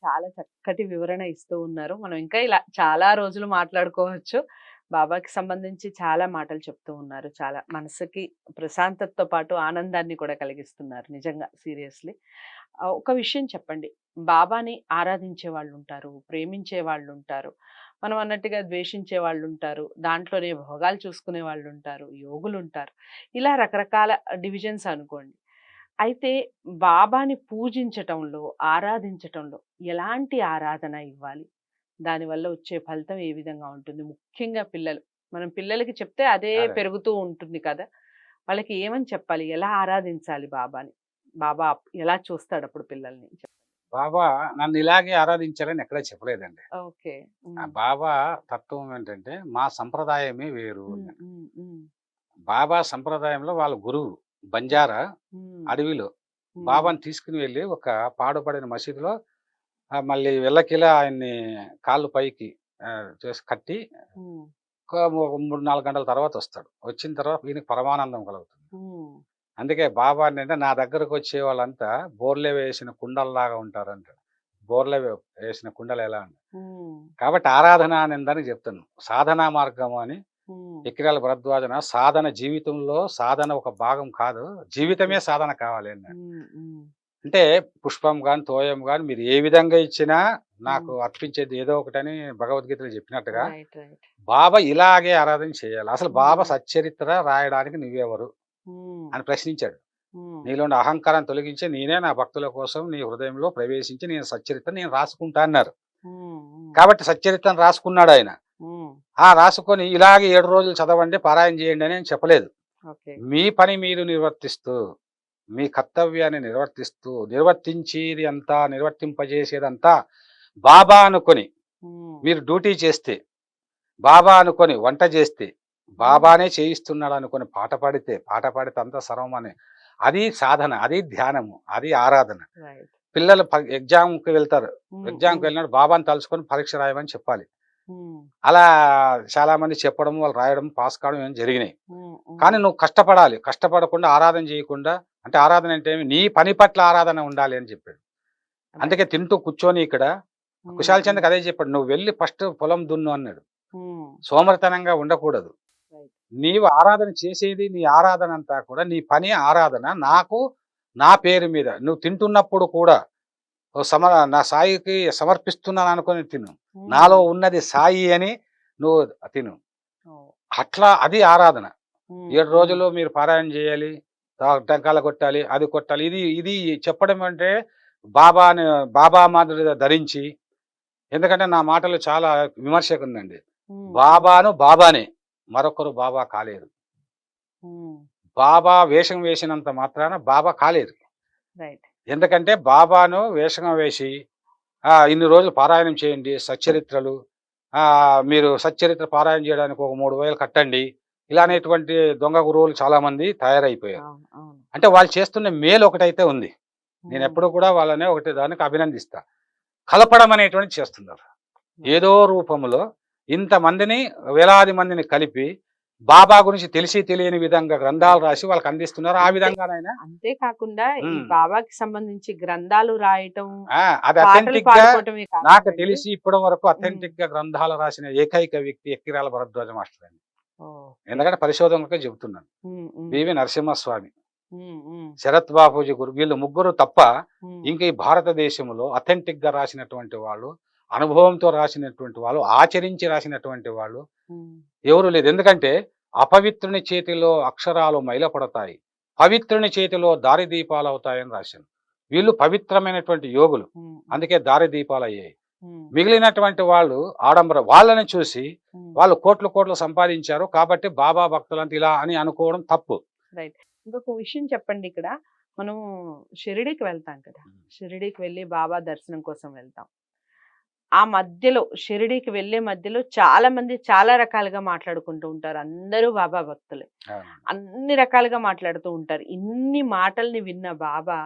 చాలా చక్కటి వివరణ ఇస్తూ ఉన్నారు. మనం ఇంకా ఇలా చాలా రోజులు మాట్లాడుకోవచ్చు. బాబాకి సంబంధించి చాలా మాటలు చెప్తూ ఉన్నారు. చాలా మనసుకి ప్రశాంతతతో పాటు ఆనందాన్ని కూడా కలిగిస్తున్నారు. నిజంగా సీరియస్‌లీ. ఒక విషయం చెప్పండి. బాబాని ఆరాధించే వాళ్ళుంటారు, ప్రేమించే వాళ్ళుంటారు. మనం అన్నట్టుగా ద్వేషించే వాళ్ళుంటారు. దాంట్లోనే భోగాలు చూసుకునే వాళ్ళుంటారు, యోగులుంటారు. ఇలా రకరకాల డివిజన్స్ అనుకోండి. అయితే బాబాని పూజించటంలో, ఆరాధించటంలో ఎలాంటి ఆరాధన ఇవ్వాలి? దానివల్ల వచ్చే ఫలితం ఏ విధంగా ఉంటుంది? ముఖ్యంగా పిల్లలు. మనం పిల్లలకి చెప్తే అదే అదే. పెరుగుతూ ఉంటుంది కదా! వాళ్ళకి ఏమని చెప్పాలి? ఎలా ఆరాధించాలి బాబాని? బాబా ఎలా చూస్తాడప్పుడు పిల్లల్ని? బాబా నన్ను ఇలాగే ఆరాధించాలని ఎక్కడా చెప్పలేదండి. ఓకే. ఆ హ్మ్. బాబా తత్వం ఏంటంటే, మా సంప్రదాయమే వేరు హ్మ్. అన్నాడు. హ్మ్. హ్మ్. బాబా సంప్రదాయంలో వాళ్ళ గురువు బంజారా హ్మ్. అడవిలో హ్మ్. బాబాని తీసుకుని వెళ్ళి ఒక పాడుపడిన మసీదులో మళ్ళీ వెళ్ళకిలా ఆయన్ని కాళ్ళు పైకి చేసి కట్టి హ్మ్. ఒక 3, 4 గంటల తర్వాత వస్తాడు. వచ్చిన తర్వాత ఈయనకి పరమానందం కలుగుతుంది. హ్మ్. అందుకే బాబా అంటే నా దగ్గరకు వచ్చే వాళ్ళంతా బోర్లే వేసిన కుండల్లాగా ఉంటారంటాడు. బోర్లే వేసిన కుండలు ఎలా అంటారు. హ్మ్. కాబట్టి ఆరాధన అనేదానికి చెప్తాను. సాధనా మార్గము అని హ్మ్. ఎకిరాల భరద్వాజన సాధన జీవితంలో సాధన ఒక భాగం కాదు. ఓకే. జీవితమే సాధన కావాలి అన్నాడు. హ్మ్. హ్మ్. అంటే పుష్పం గాని, తోయం గాని మీరు ఏ విధంగా ఇచ్చినా నాకు హ్మ్. అర్పించేది ఏదో ఒకటని భగవద్గీతలో చెప్పినట్టుగా రైట్. రైట్. బాబా ఇలాగే ఆరాధన చేయాలి. అసలు బాబా హ్మ్. సచ్చరిత్ర రాయడానికి నువ్వెవరు హ్మ్. అని ప్రశ్నించాడు. హ్మ్. నీలోని అహంకారం తొలగించి నేనే నా భక్తుల కోసం నీ హృదయంలో ప్రవేశించి నేను సచ్చరిత్ర నేను రాసుకుంటా అన్నారు. హ్మ్. హ్మ్. కాబట్టి సచ్చరిత్రను రాసుకున్నాడాయన. హ్మ్. రాసుకొని ఇలాగే 7 రోజులు చదవండి, పారాయణ చేయండి అని చెప్పలేదు. ఓకే. మీ పని మీరు నిర్వర్తిస్తూ, మీ కర్తవ్యాన్ని నిర్వర్తించేది అంతా, నిర్వర్తింపజేసేదంతా బాబా అనుకొని హ్మ్. మీరు డ్యూటీ చేస్తే, బాబా అనుకొని వంట చేస్తే, హ్మ్. బాబానే చేయిస్తున్నాడు అనుకొని పాట పాడితే అంతా సర్వమని. అది సాధన, అది ధ్యానము, అది ఆరాధన. రైట్. పిల్లలు ఎగ్జామ్‌కి వెళ్తారు. హ్మ్. ఎగ్జామ్‌కి హ్మ్. వెళ్ళినప్పుడు బాబాని తలుచుకొని పరీక్ష రాయమని చెప్పాలి. హ్మ్. అలా చాలామంది చెప్పడం, వాళ్ళు రాయడం, పాస్ కావడం ఇవన్నీ జరిగినాయి. హ్మ్. హ్మ్. కానీ నువ్వు కష్టపడాలి. కష్టపడకుండా ఆరాధన చేయకుండా అంటే ఆరాధన అంటే ఏమి? నీ పని పట్ల ఆరాధన ఉండాలి అని చెప్పాడు. అందుకే రైట్. తింటూ కూర్చొని ఇక్కడ హ్మ్. కుశాల్ హ్మ్. చంద్రకి అదే చెప్పాడు. "నువ్వు వెళ్లి ఫస్ట్ పొలం దున్ను" అన్నాడు. హ్మ్. సోమరితనంగా ఉండకూడదు. రైట్. నీవు ఆరాధన చేసేది నీ ఆరాధన అంతా కూడా నీ పని ఆరాధన. నాకు నా పేరు మీద నువ్వు తింటున్నప్పుడు కూడా ఓ నా సాయికి సమర్పిస్తున్నాను అనుకుని తిను. హ్మ్. నాలో ఉన్నది సాయి అని నువ్వు తిను. ఓహ్! అట్లా అది ఆరాధన. హ్మ్. 7 హ్మ్. రోజులు మీరు పారాయణ చేయాలి. టంకాలు కొట్టాలి, అది కొట్టాలి. ఇది ఇది చెప్పడం అంటే బాబాని బాబా మాదిరిగా ధరించి ఎందుకంటే నా మాటలు చాలా విమర్శకుందండి. హ్మ్. హ్మ్. బాబాను బాబానే. మరొకరు బాబా కాలేరు. హ్మ్. బాబా వేషం వేసినంత మాత్రాన బాబా కాలేరు. రైట్. ఎందుకంటే బాబాను వేషంగా వేసి ఇన్ని రోజులు పారాయణం చేయండి. సచ్చరిత్రలు మీరు సచ్చరిత్ర పారాయణ చేయడానికి ఒక 3000 కట్టండి. ఇలా హ్మ్. అనేటువంటి దొంగ గురువులు చాలామంది తయారైపోయారు. అవును. అవును. అంటే వాళ్ళు చేస్తున్న మేలు ఒకటైతే ఉంది. హ్మ్. నేనెప్పుడు కూడా వాళ్ళనే ఒకటి దానికి అభినందిస్తా. కలపడం అనేటువంటిది చేస్తున్నారు. రైట్. ఏదో రూపంలో ఇంతమందిని వేలాది మందిని కలిపి బాబా గురించి తెలిసి తెలియని విధంగా గ్రంథాలు రైట్. రాసి రైట్. వాళ్ళకి అందిస్తున్నారు. ఆ అంతే. విధంగానైనా అంతే కాకుండా ఈ హ్మ్. బాబాకి సంబంధించి గ్రంథాలు రాయటం, అది పాటలు అథెంటిక్‌గా పాడుకోవటమే నాకు కాకుండండి. తెలిసి ఇప్పటి వరకు హ్మ్. అథెంటిక్‌గా గ్రంథాలు రాసిన ఏకైక వ్యక్తి ఎక్కిరాల భరద్వాజ మాస్టర్ అండి. ఓకే. ఎందుకంటే పరిశోధనలకే చెబుతున్నాను. హ్మ్. హ్మ్. బివి నరసింహస్వామి, హ్మ్. హ్మ్. శరత్ బాపూజీ వీళ్ళు ముగ్గురు తప్ప హ్మ్. ఇంక ఈ భారతదేశంలో అథెంటిక్‌గా రాసినటువంటి వాళ్ళు, అనుభవంతో రాసినటువంటి వాళ్ళు, ఆచరించి రాసినటువంటి వాళ్ళు హ్మ్. ఎవరు లేదు. ఎందుకంటే అపవిత్రుని చేతిలో అక్షరాలు మైలపడతాయి. పవిత్రుని చేతిలో దారిదీపాలవుతాయని రాశాను. వీళ్ళు పవిత్రమైనటువంటి యోగులు. హ్మ్. హ్మ్. అందుకే దారిదీపాలయ్యాయి. హ్మ్. మిగిలినటువంటి వాళ్ళు వాళ్ళని చూసి హ్మ్. వాళ్ళు కోట్లు కోట్లు సంపాదించారు. కాబట్టి బాబా భక్తులంతా ఇలా అని అనుకోవడం తప్పు. రైట్. ఇంకొక విషయం చెప్పండి ఇక్కడ. మనం షిరిడీకి వెళ్తాం కదా! షిరిడీకి వెళ్లి బాబా దర్శనం కోసం వెళ్తాం. ఆ మధ్యలో షిరిడీకి వెళ్ళే మధ్యలో చాలా మంది చాలా రకాలుగా మాట్లాడుకుంటూ ఉంటారు. అందరూ బాబా భక్తులే. అవునండి. అన్ని రకాలుగా మాట్లాడుతూ ఉంటారు. ఇన్ని మాటల్ని విన్న బాబా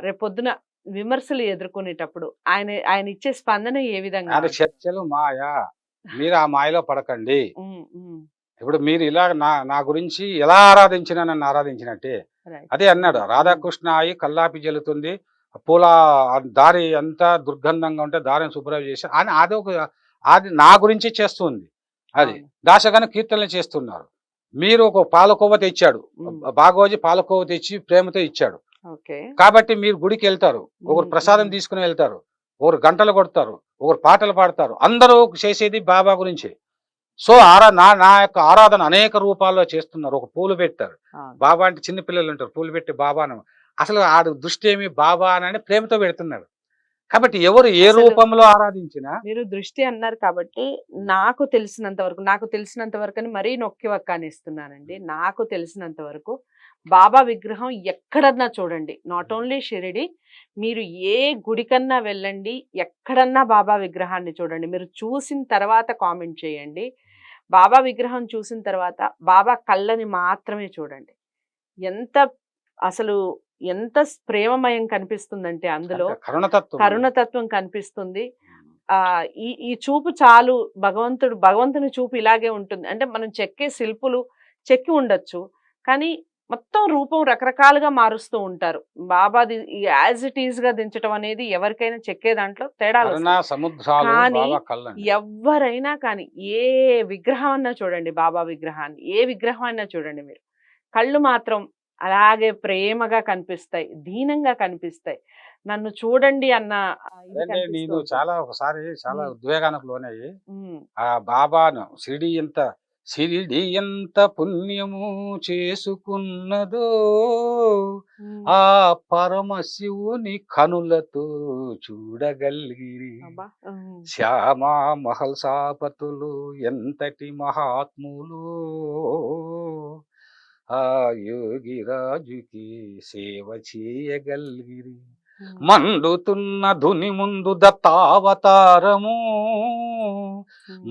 రేపొద్దున విమర్శలు ఎదుర్కొనేటప్పుడు ఆయన ఆయన ఇచ్చే స్పందన ఏ విధంగా అది ఉంటుంది? చర్చలు మాయ. మీరు ఆ మాయలో పడకండి. హ్మ్. హ్మ్. ఇప్పుడు మీరు ఇలా నా గురించి ఎలా ఆరాధించినా నన్ను ఆరాధించినట్టే. రైట్. అదే అన్నాడు. హ్మ్. హ్మ్. రాధాకృష్ణ అయి కల్లాపి జల్లుతుంది. పూల దారి అంతా దుర్గంధంగా ఉంటే దారిని శుభ్రం చేసి అని అది నా గురించి చేస్తుంది. అది అవును. దాసగాను కీర్తనలు చేస్తున్నారు. మీరు ఒక పాలకోవ తెచ్చాడు, బాగోజీ పాలకోవ తెచ్చి ప్రేమతో ఇచ్చాడు. ఓకే. కాబట్టి మీరు గుడికి వెళ్తారు, ఒకరు ప్రసాదం తీసుకుని వెళ్తారు, ఒకరు గంటలు కొడతారు, ఒకరు పాటలు పాడతారు. అందరూ చేసేది బాబా గురించి. సో నా యొక్క ఆరాధన అనేక రూపాల్లో చేస్తున్నారు. ఒక పూలు పెట్టారు, బాబా అంటే చిన్న పిల్లలు ఉంటారు, పూలు పెట్టి బాబాను అసలు ఆడు దృష్టి ఏమి బాబా అని ప్రేమతో పెడుతున్నాడు. కాబట్టి ఎవరు ఏ రూపంలో ఆరాధించినా మీరు దృష్టి అన్నారు కాబట్టి నాకు తెలిసినంత వరకు అని మరీ నొక్కి వక్కానిస్తున్నానండి. నాకు తెలిసినంత వరకు బాబా విగ్రహం ఎక్కడన్నా చూడండి, నాట్ ఓన్లీ షిరిడి, మీరు ఏ గుడికన్నా వెళ్ళండి, ఎక్కడన్నా బాబా విగ్రహాన్ని చూడండి. మీరు చూసిన తర్వాత కామెంట్ చేయండి. బాబా విగ్రహం చూసిన తర్వాత బాబా కళ్ళని మాత్రమే చూడండి. ఎంత అసలు ఎంత ప్రేమమయం కనిపిస్తుందంటే అందులో కరుణతత్వం కనిపిస్తుంది. ఈ చూపు చాలు, భగవంతుని చూపు ఇలాగే ఉంటుంది. అంటే మనం చెక్కే శిల్పులు చెక్కి ఉండొచ్చు, కానీ మొత్తం రూపం రకరకాలుగా మారుస్తూ ఉంటారు. బాబాది యాజ్ ఇట్ ఈజ్ గా దించడం అనేది ఎవరికైనా చెక్కే దాంట్లో తేడాలు కానీ ఎవరైనా కానీ ఏ విగ్రహం అన్నా చూడండి, బాబా విగ్రహాన్ని ఏ విగ్రహం అయినా చూడండి, మీరు కళ్ళు మాత్రం అలాగే ప్రేమగా కనిపిస్తాయి, దీనంగా కనిపిస్తాయి. నన్ను చూడండి అన్న నేను ఒకసారి చాలా ఉద్వేగానికి లోనయ్యి ఆ బాబాను షిరిడి ఎంత పుణ్యము చేసుకున్నదో ఆ పరమశివుని కనులతో చూడగలిగిరి. శ్యామా మహల్ సాపతులు ఎంతటి మహాత్ములు ఆ యోగిరాజుకి సేవ చేయగలిగిరి. మండుతున్న ధుని ముందు దత్తావతారము,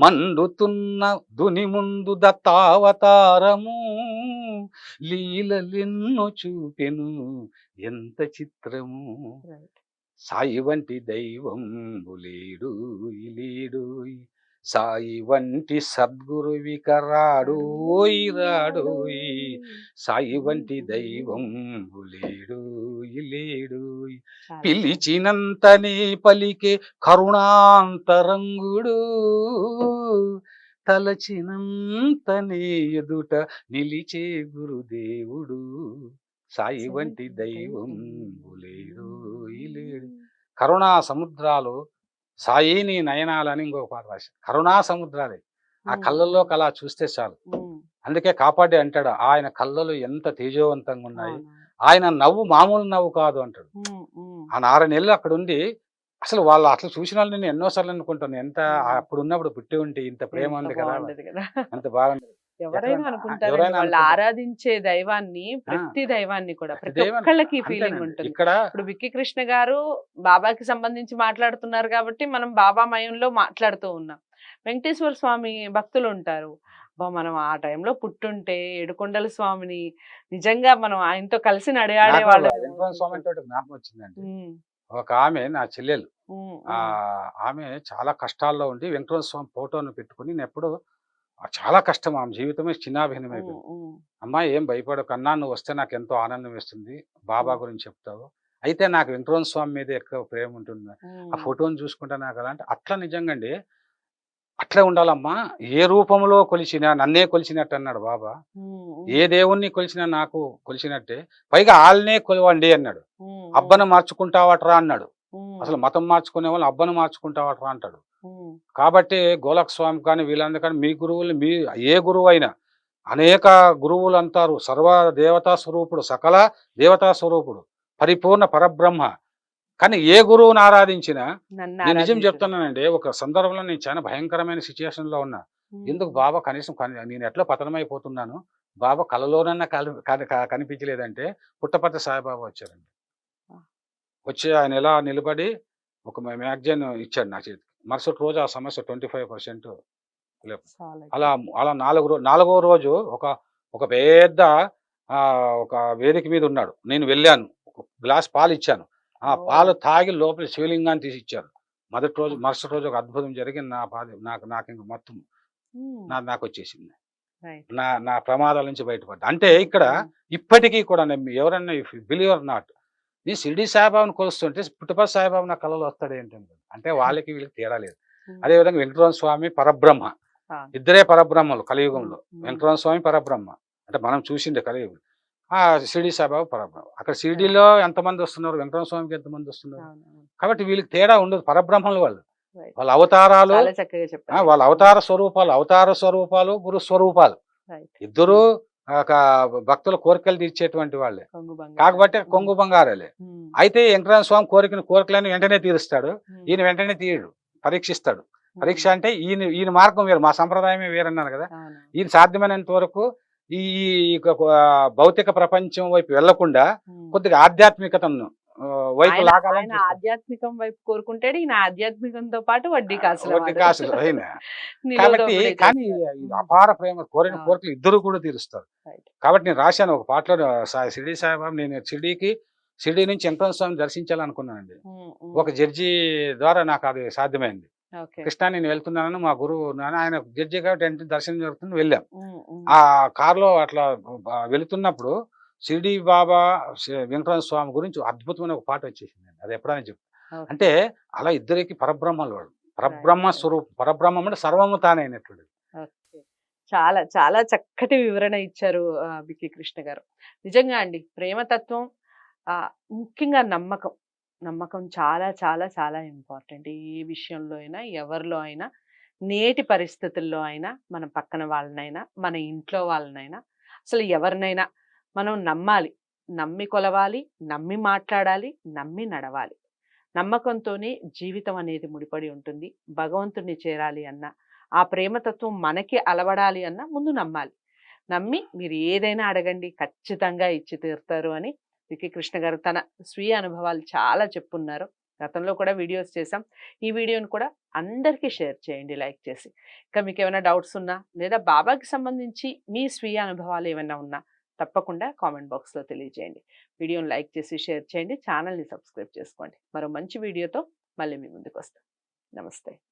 మండుతున్న ధుని ముందు దత్తావతారము, లీలలెన్నో చూపెను ఎంత చిత్రము. సాయి వంటి దైవం లేడు లేడు, సాయి వంటి సద్గురువిక రాడోయ్ రాడోయ్, సాయి వంటి దైవం లేడు లేడు, పిలిచినంతనే పలికే కరుణాంతరంగుడు, తలచినంతనే ఎదుట నిలిచే గురుదేవుడు, సాయి వంటి దైవం లేడు లేడు. కరుణా సముద్రాలు సాయిని నయనాలని ఇంకొక పాట రాశారు. కరుణా సముద్రాలే ఆ కళ్ళల్లో అలా చూస్తే చాలు. అందుకే కాపాడే అంటాడు, ఆయన కళ్ళలు ఎంత తేజోవంతంగా ఉన్నాయి, ఆయన నవ్వు మామూలు నవ్వు కాదు అంటాడు. ఆ 6 నెలలు అక్కడ ఉండి అసలు వాళ్ళు అట్లా చూసిన వాళ్ళు నేను ఎన్నోసార్లు అనుకుంటాను, ఎంత అప్పుడు ఉన్నప్పుడు పుట్టి ఉంటే ఇంత ప్రేమ ఉంది కదా, అంత బాగుంది. ఎవరైనా అనుకుంటారు, వాళ్ళు ఆరాధించే దైవాన్ని, ప్రతి దైవాన్ని కూడా ప్రతి ఒక్కళ్ళకి ఫీలింగ్ ఉంటుంది. ఇప్పుడు విక్కీ కృష్ణ గారు బాబాకి సంబంధించి మాట్లాడుతున్నారు కాబట్టి మనం బాబా మయంలో మాట్లాడుతూ ఉన్నాం. వెంకటేశ్వర స్వామి భక్తులు ఉంటారు, మనం ఆ టైంలో పుట్టుంటే ఏడుకొండల స్వామిని నిజంగా మనం ఆయనతో కలిసి నడియాడే వాళ్ళు. స్వామి జ్ఞాపకం వచ్చిందండి, ఒక ఆమె నా చెల్లెలు, ఆమె చాలా కష్టాల్లో ఉండి వెంకటేశ్వర స్వామి ఫోటోను పెట్టుకుని నేను ఎప్పుడు చాలా కష్టం, ఆమె జీవితమే చిన్నాభిన్నమైపోయింది. అమ్మా ఏం భయపడకన్నా, నువ్వు వస్తే నాకు ఎంతో ఆనందం వేస్తుంది, బాబా గురించి చెప్తావు, అయితే నాకు వెంకటేశ్వర స్వామి మీద ఎక్కువ ప్రేమ ఉంటుంది, ఆ ఫోటోని చూసుకుంటా నాకు అలాంటి అట్లా నిజంగా అండి అట్లే ఉండాలమ్మా. ఏ రూపంలో కొలిచినా నన్నే కొలిచినట్టు అన్నాడు బాబా, ఏ దేవుణ్ణి కొలిచినా నాకు కొలిచినట్టే, పైగా వాళ్ళనే కొలవండి అన్నాడు. అబ్బను మార్చుకుంటావట్రా అన్నాడు, అసలు మతం మార్చుకునే వాళ్ళు అబ్బను మార్చుకుంటావట్రా అంటాడు. కాబట్టి గోలక్ స్వామి కానీ వీళ్ళందరూ కానీ మీ గురువులు, మీ ఏ గురువు అయినా, అనేక గురువులు అంటారు, సర్వ దేవతా స్వరూపుడు, సకల దేవతా స్వరూపుడు, పరిపూర్ణ పరబ్రహ్మ. కానీ ఏ గురువుని ఆరాధించినా, నేను నిజం చెప్తున్నానండి, ఒక సందర్భంలో నేను చాలా భయంకరమైన సిచ్యువేషన్ లో ఉన్నా, ఎందుకు బాబా కనీసం నేను ఎట్లా పతనమైపోతున్నాను, బాబా కలలోనన్నా కనిపించలేదంటే పుట్టపర్తి సాయిబాబా వచ్చారండి. వచ్చి ఆయన ఎలా నిలబడి ఒక మ్యాగజైన్ ఇచ్చాడు నా చేతికి. మరుసటి రోజు ఆ సమస్య 25% అలా అలా 4వ రోజు ఒక పెద్ద ఒక వేదిక మీద ఉన్నాడు. నేను వెళ్ళాను, ఒక గ్లాస్ పాలు ఇచ్చాను, ఆ పాలు తాగి లోపల శివలింగాన్ని తీసి ఇచ్చారు. మరుసటి రోజు ఒక అద్భుతం జరిగింది. నాకు ఇంక మొత్తం నాకు వచ్చేసింది, నా ప్రమాదాల నుంచి బయటపడ్డా. అంటే ఇక్కడ ఇప్పటికీ కూడా ఎవరన్నా బిలీవ్ ఆర్ నాట్, నీ షిరిడి సాయిబాబాను కొలుస్తుంటే పుట్టపర్తి సాయిబాబా నా కళలో వస్తాడు ఏంటంటే అంటే వాళ్ళకి వీళ్ళకి తేడా లేదు. అదేవిధంగా వెంకటరమణ స్వామి పరబ్రహ్మ, ఇద్దరే పరబ్రహ్మలు కలియుగంలో. వెంకటరమణ స్వామి పరబ్రహ్మ అంటే మనం చూసిండే కలియుగం. షిరిడి సాయిబాబా పరబ్రహ్మ. అక్కడ షిరిడిలో ఎంతమంది వస్తున్నారు, వెంకటరమణ స్వామికి ఎంతమంది వస్తున్నారు. కాబట్టి వీళ్ళకి తేడా ఉండదు, పరబ్రహ్మలు వాళ్ళు. వాళ్ళ అవతారాలు, వాళ్ళ అవతార స్వరూపాలు గురు స్వరూపాలు ఇద్దరు భక్తుల కోరికలు తీర్చేటువంటి వాళ్ళే. కాకపోతే కొంగు బంగారాలే. అయితే వెంకటరమణ స్వామి కోరికలను వెంటనే తీరుస్తాడు, ఈయన వెంటనే తీయడు, పరీక్షిస్తాడు. పరీక్ష అంటే ఈయన మార్గం వేరు, మా సంప్రదాయమే వేరన్నాను కదా. ఈయన సాధ్యమైనంత వరకు ఈ భౌతిక ప్రపంచం వైపు వెళ్లకుండా కొద్దిగా ఆధ్యాత్మికతను వైపు లాగాలని ఆధ్యాత్మికం వైపు కోరుకుంటాడు. ఈయన ఆధ్యాత్మికంతో పాటు వడ్డీ కాసులు అయినా కాబట్టి కానీ అపార ప్రేమ కోరిన కోరికలు ఇద్దరు కూడా తీరుస్తారు. కాబట్టి నేను రాశాను ఒక పాటలో, షిరిడి సాయిబాబా, నేను షిరిడి నుంచి వెంకటరమణ స్వామిని దర్శించాలనుకున్నానండి. ఒక జడ్జి ద్వారా నాకు అది సాధ్యమైంది. కృష్ణ నేను వెళ్తున్నాను, మా గురువు ఆయన జడ్జి కాబట్టి దర్శనం జరుగుతుంది, వెళ్ళాం. ఆ కారులో అట్లా వెళుతున్నప్పుడు షిరిడి బాబా వెంకటరమణ స్వామి గురించి అద్భుతమైన ఒక పాట వచ్చేసింది. అది ఎప్పుడైనా చెప్పు అంటే అలా ఇద్దరికి పరబ్రహ్మలు వాడు, పరబ్రహ్మ స్వరూపం. పరబ్రహ్మం అంటే సర్వము తానైనటువంటి. చాలా చాలా చక్కటి వివరణ ఇచ్చారు బికి కృష్ణ గారు. నిజంగా అండి, ప్రేమతత్వం ముఖ్యంగా నమ్మకం చాలా చాలా చాలా ఇంపార్టెంట్. ఏ విషయంలో అయినా, ఎవరిలో అయినా, నేటి పరిస్థితుల్లో అయినా, మన పక్కన వాళ్ళనైనా, మన ఇంట్లో వాళ్ళనైనా, అసలు ఎవరినైనా మనం నమ్మి కొలవాలి, నమ్మి మాట్లాడాలి, నమ్మి నడవాలి. నమ్మకంతోనే జీవితం అనేది ముడిపడి ఉంటుంది. భగవంతుడిని చేరాలి అన్నా, ఆ ప్రేమతత్వం మనకి అలవడాలి అన్నా ముందు నమ్మి మీరు ఏదైనా అడగండి, ఖచ్చితంగా ఇచ్చి తీరుతారు అని బికి కృష్ణ గారు తన స్వీయ అనుభవాలు చాలా చెప్పున్నారు. గతంలో కూడా వీడియోస్ చేసాం. ఈ వీడియోని కూడా అందరికీ షేర్ చేయండి లైక్ చేసి. ఇంకా మీకు ఏమైనా డౌట్స్ ఉన్నా లేదా బాబాకి సంబంధించి మీ స్వీయ అనుభవాలు ఏమైనా ఉన్నా తప్పకుండా కామెంట్ బాక్స్లో తెలియజేయండి. వీడియోని లైక్ చేసి షేర్ చేయండి, ఛానల్ని సబ్స్క్రైబ్ చేసుకోండి. మరో మంచి వీడియోతో మళ్ళీ మీ ముందుకు వస్తాం. నమస్తే.